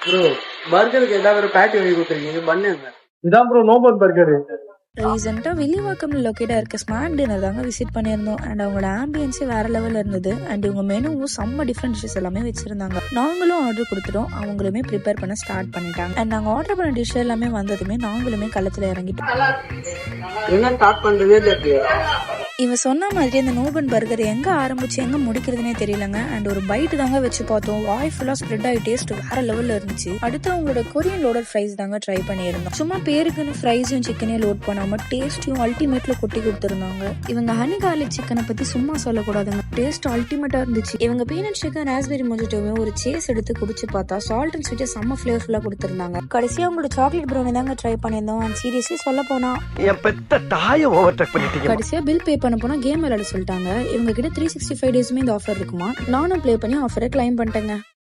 Bro பர்கருக்கு ஏதாவது ஒரு பேட்டி வாங்கி கொடுத்துருக்கீங்க பண்ணுங்க. இதான் ப்ரோ நோபல் பர்கரு. ரீசெண்டாக வில்லிவாக்கம்ல லொக்கேட்டாக இருக்க ஸ்மாக் டின்னர் தாங்க விசிட் பண்ணியிருந்தோம். அண்ட் அவங்களோட ஆம்பியன்ஸே வேற லெவலில் இருந்தது. அண்ட் இவங்க மெனுவும் செம்ம டிஃப்ரெண்ட் டிஷ்ஷஸ் எல்லாமே வச்சிருந்தாங்க. நாங்களும் ஆர்டர் கொடுத்துட்டோம், அவங்களுமே ப்ரிப்பேர் பண்ண ஸ்டார்ட் பண்ணிட்டாங்க. அண்ட் நாங்கள் ஆர்டர் பண்ண டிஷ் எல்லாமே வந்ததுமே நாங்களுமே களத்தில் இறங்கிட்டோம். என்ன ஸ்டார்ட் பண்றதே தெரியல. இவன் சொன்ன மாதிரி அந்த நோபன் பர்கர் எங்க ஆரம்பிச்சு எங்க முடிக்கிறதுனே தெரியலங்க. அண்ட் ஒரு பைட் தாங்க வச்சு பார்த்தோம், வாய் ஃபுல்லா ஸ்ப்ரெட் ஆகி டேஸ்ட் வேற லெவல்ல இருந்துச்சு. அடுத்து அவங்களோட கொரியன் லோடட் ஃப்ரைஸ் தாங்க ட்ரை பண்ணியிருந்தோம். சும்மா பேருக்குன்னு ஃப்ரைஸையும் சிக்கனையும் லோட் பண்ணாம டேஸ்டையும் அல்டிமேட்ல கொட்டி கொடுத்துருந்தாங்க. இவங்க ஹனி கார்லிக் சிக்கனை பத்தி சும்மா சொல்லக்கூடாதுங்க, டேஸ்ட் அல்டிமேட்டா இருந்துச்சு. இவங்க பீனட் சிக்கன் ராஸ்பெரி மொஜிட்டோவே ஒரு சேஸ் எடுத்து குடிச்சு பார்த்தா சால்ட் அண்ட் ஸ்வீட் செம்ம ஃபிளேவர்ஃபுல்லா கொடுத்துருந்தாங்க. கடைசியா அவங்களோட சாக்லேட் ப்ரௌனி தாங்க ட்ரை பண்ணியிருந்தோம். அண்ட் சீரியஸ்லி சொல்ல போனா கடைசியா பில் பே பண்ண போனா கேம் விளையாட சொல்லிட்டாங்க. இவங்க கிட்ட 365 டேஸுமே இந்த ஆஃபர் இருக்குமா. நானும் ப்ளே பண்ணி ஆஃபரை கிளைம் பண்ணிட்டேங்க.